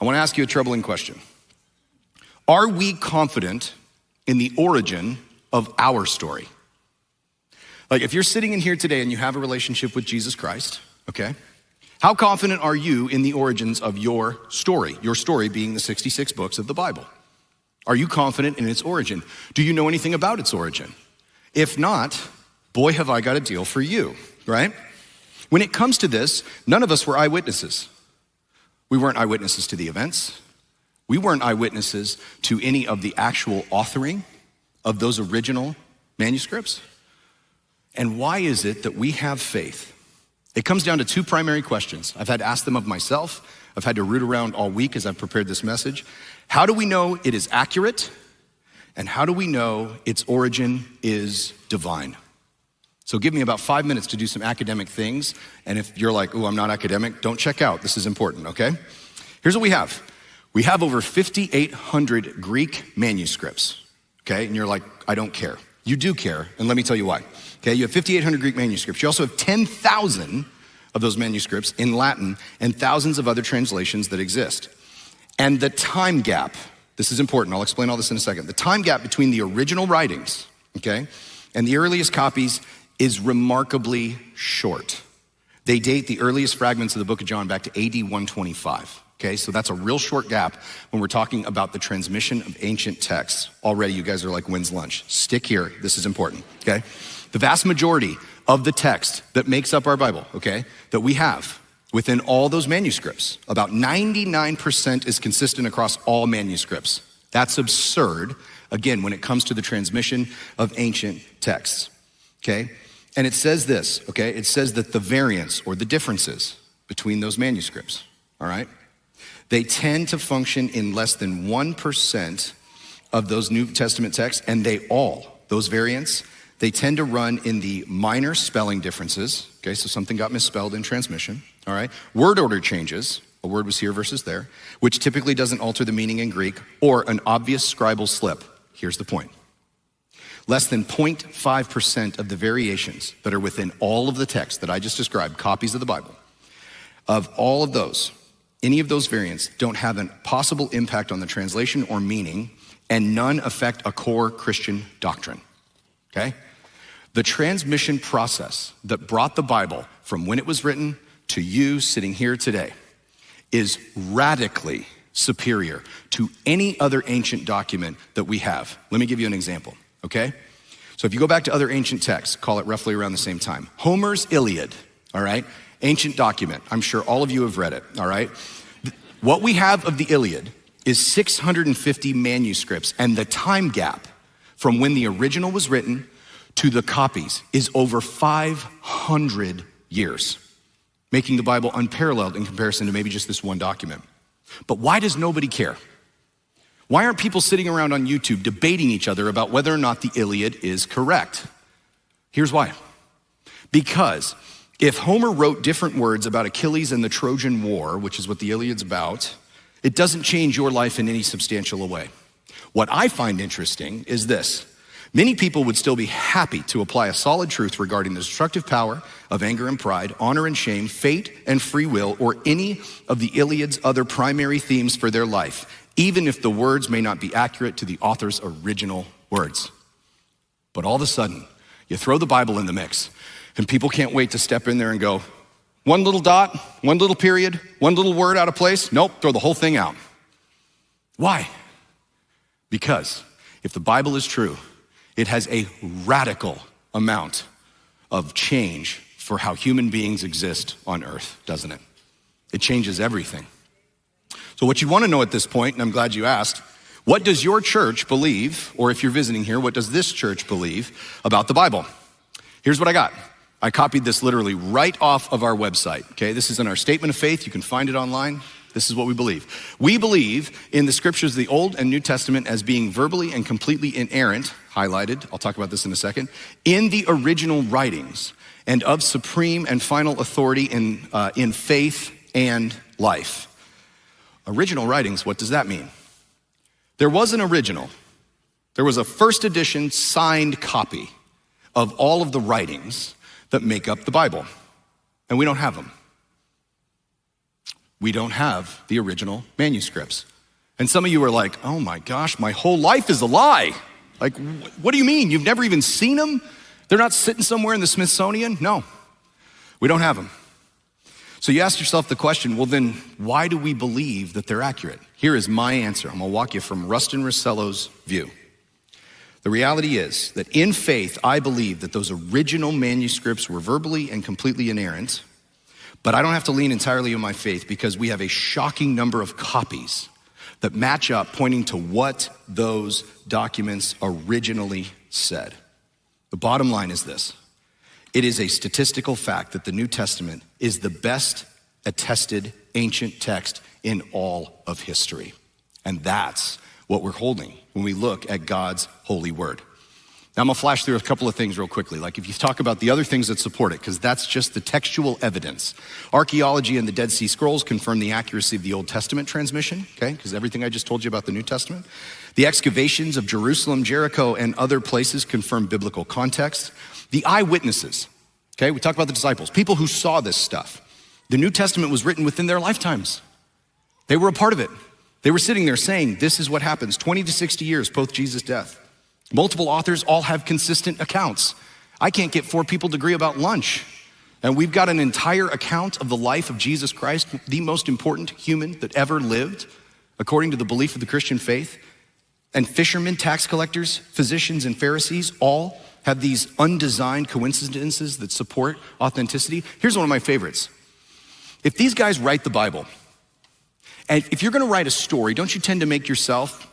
I want to ask you a troubling question. Are we confident in the origin of our story? Like if you're sitting in here today and you have a relationship with Jesus Christ, okay? How confident are you in the origins of your story being the 66 books of the Bible? Are you confident in its origin? Do you know anything about its origin? If not, boy, have I got a deal for you, right? When it comes to this, none of us were eyewitnesses. We weren't eyewitnesses to the events. We weren't eyewitnesses to any of the actual authoring of those original manuscripts. And why is it that we have faith? It comes down to two primary questions. I've had to ask them of myself. I've had to root around all week as I've prepared this message. How do we know it is accurate? And how do we know its origin is divine? So give me about 5 minutes to do some academic things. And if you're like, oh, I'm not academic, don't check out. This is important, okay? Here's what we have. We have over 5,800 Greek manuscripts, okay? And you're like, I don't care. You do care, and let me tell you why. Okay, you have 5,800 Greek manuscripts. You also have 10,000 of those manuscripts in Latin and thousands of other translations that exist. And the time gap, this is important, I'll explain all this in a second. The time gap between the original writings, okay, and the earliest copies is remarkably short. They date the earliest fragments of the book of John back to AD 125. Okay, so that's a real short gap when we're talking about the transmission of ancient texts. Already you guys are like, when's lunch? Stick here, this is important, okay? The vast majority of the text that makes up our Bible, okay, that we have within all those manuscripts, about 99% is consistent across all manuscripts. That's absurd, again, when it comes to the transmission of ancient texts, okay? And it says this, okay? It says that the variance or the differences between those manuscripts, all right? They tend to function in less than 1% of those New Testament texts, and those variants, they tend to run in the minor spelling differences, okay, so something got misspelled in transmission, all right? Word order changes, a word was here versus there, which typically doesn't alter the meaning in Greek, or an obvious scribal slip. Here's the point. Less than 0.5% of the variations that are within all of the texts that I just described, copies of the Bible, of all of those, any of those variants don't have a possible impact on the translation or meaning, and none affect a core Christian doctrine, okay? The transmission process that brought the Bible from when it was written to you sitting here today is radically superior to any other ancient document that we have. Let me give you an example, okay? So if you go back to other ancient texts, call it roughly around the same time. Homer's Iliad, all right? Ancient document. I'm sure all of you have read it, all right? What we have of the Iliad is 650 manuscripts, and the time gap from when the original was written to the copies is over 500 years, making the Bible unparalleled in comparison to maybe just this one document. But why does nobody care? Why aren't people sitting around on YouTube debating each other about whether or not the Iliad is correct? Here's why. Because if Homer wrote different words about Achilles and the Trojan War, which is what the Iliad's about, it doesn't change your life in any substantial way. What I find interesting is this. Many people would still be happy to apply a solid truth regarding the destructive power of anger and pride, honor and shame, fate and free will, or any of the Iliad's other primary themes for their life, even if the words may not be accurate to the author's original words. But all of a sudden, you throw the Bible in the mix, and people can't wait to step in there and go, one little dot, one little period, one little word out of place. Nope, throw the whole thing out. Why? Because if the Bible is true, it has a radical amount of change for how human beings exist on earth, doesn't it? It changes everything. So what you want to know at this point, and I'm glad you asked, what does your church believe, or if you're visiting here, what does this church believe about the Bible? Here's what I got. I copied this literally right off of our website, okay? This is in our statement of faith. You can find it online. This is what we believe. We believe in the scriptures of the Old and New Testament as being verbally and completely inerrant, highlighted, I'll talk about this in a second, in the original writings and of supreme and final authority in faith and life. Original writings, what does that mean? There was an original. There was a first edition signed copy of all of the writings that make up the Bible, and we don't have them. We don't have the original manuscripts. And some of you are like, oh my gosh, my whole life is a lie. Like, what do you mean? You've never even seen them? They're not sitting somewhere in the Smithsonian? No, we don't have them. So you ask yourself the question, well then, why do we believe that they're accurate? Here is my answer. I'm gonna walk you from Rustin Rossello's view. The reality is that in faith, I believe that those original manuscripts were verbally and completely inerrant, but I don't have to lean entirely on my faith because we have a shocking number of copies that match up, pointing to what those documents originally said. The bottom line is this. It is a statistical fact that the New Testament is the best attested ancient text in all of history. And that's what we're holding when we look at God's holy word. Now I'm gonna flash through a couple of things real quickly. Like if you talk about the other things that support it, because that's just the textual evidence. Archaeology and the Dead Sea Scrolls confirm the accuracy of the Old Testament transmission, okay? Because everything I just told you about the New Testament. The excavations of Jerusalem, Jericho, and other places confirm biblical context. The eyewitnesses, okay? We talk about the disciples, people who saw this stuff. The New Testament was written within their lifetimes. They were a part of it. They were sitting there saying, this is what happens 20 to 60 years post Jesus' death. Multiple authors all have consistent accounts. I can't get 4 people to agree about lunch. And we've got an entire account of the life of Jesus Christ, the most important human that ever lived, according to the belief of the Christian faith. And fishermen, tax collectors, physicians, and Pharisees all have these undesigned coincidences that support authenticity. Here's one of my favorites. If these guys write the Bible, and if you're gonna write a story, don't you tend to make yourself,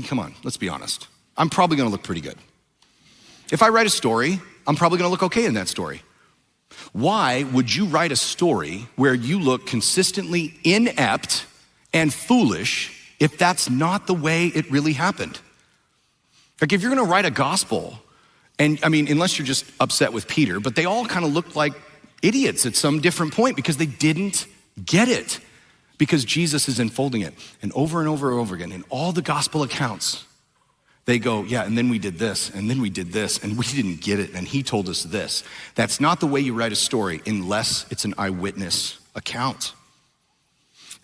come on, let's be honest. I'm probably gonna look pretty good. If I write a story, I'm probably gonna look okay in that story. Why would you write a story where you look consistently inept and foolish if that's not the way it really happened? Like if you're gonna write a gospel, and I mean, unless you're just upset with Peter, but they all kind of looked like idiots at some different point because they didn't get it. Because Jesus is unfolding it. And over and over again, in all the gospel accounts, they go, yeah, and then we did this, and then we did this, and we didn't get it, and he told us this. That's not the way you write a story unless it's an eyewitness account.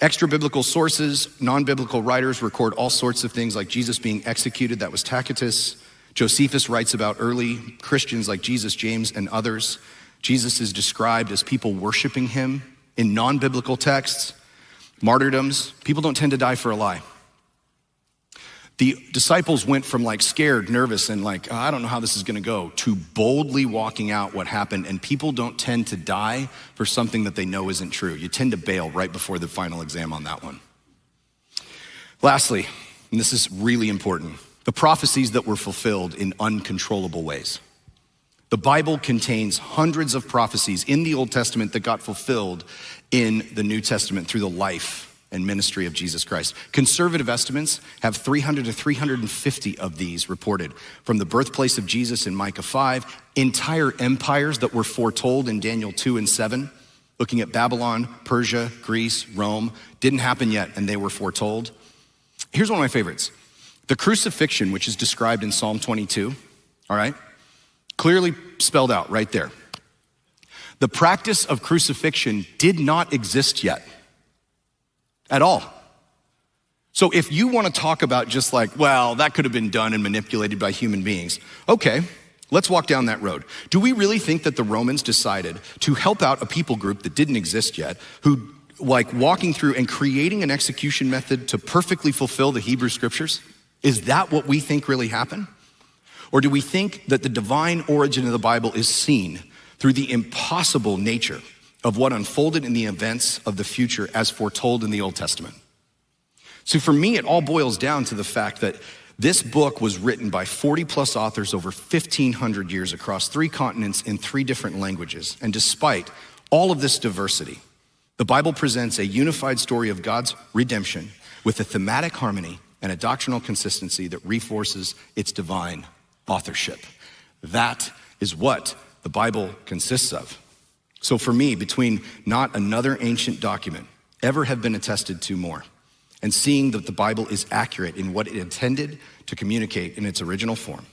Extra biblical sources, non-biblical writers record all sorts of things like Jesus being executed. That was Tacitus. Josephus writes about early Christians like Jesus, James, and others. Jesus is described as people worshiping him in non-biblical texts. Martyrdoms, people don't tend to die for a lie. The disciples went from like scared, nervous, and like, oh, I don't know how this is gonna go, to boldly walking out what happened. And people don't tend to die for something that they know isn't true. You tend to bail right before the final exam on that one. Lastly, and this is really important, the prophecies that were fulfilled in uncontrollable ways. The Bible contains hundreds of prophecies in the Old Testament that got fulfilled in the New Testament through the life and ministry of Jesus Christ. Conservative estimates have 300 to 350 of these reported, from the birthplace of Jesus in Micah 5, entire empires that were foretold in Daniel 2 and 7, looking at Babylon, Persia, Greece, Rome, didn't happen yet and they were foretold. Here's one of my favorites. The crucifixion, which is described in Psalm 22, all right? Clearly spelled out right there. The practice of crucifixion did not exist yet at all. So if you want to talk about just like, well, that could have been done and manipulated by human beings, okay, let's walk down that road. Do we really think that the Romans decided to help out a people group that didn't exist yet, who like walking through and creating an execution method to perfectly fulfill the Hebrew scriptures? Is that what we think really happened? Or do we think that the divine origin of the Bible is seen through the impossible nature of what unfolded in the events of the future as foretold in the Old Testament? So for me, it all boils down to the fact that this book was written by 40 plus authors over 1,500 years across 3 continents in 3 different languages. And despite all of this diversity, the Bible presents a unified story of God's redemption with a thematic harmony and a doctrinal consistency that reinforces its divine authorship. That is what the Bible consists of. So for me, between not another ancient document ever have been attested to more, and seeing that the Bible is accurate in what it intended to communicate in its original form,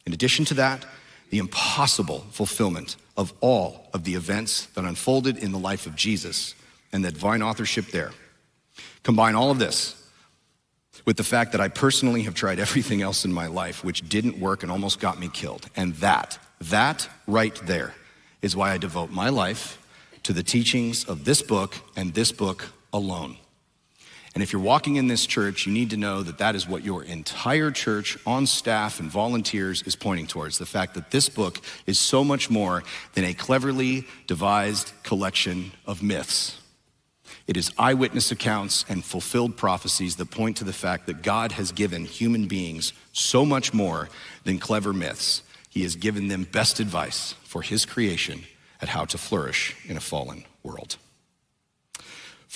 in addition to that, the impossible fulfillment of all of the events that unfolded in the life of Jesus and the divine authorship there, Combine all of this with the fact that I personally have tried everything else in my life which didn't work and almost got me killed. And that right there is why I devote my life to the teachings of this book and this book alone. And if you're walking in this church, you need to know that that is what your entire church on staff and volunteers is pointing towards. The fact that this book is so much more than a cleverly devised collection of myths. It is eyewitness accounts and fulfilled prophecies that point to the fact that God has given human beings so much more than clever myths. He has given them best advice for his creation at how to flourish in a fallen world.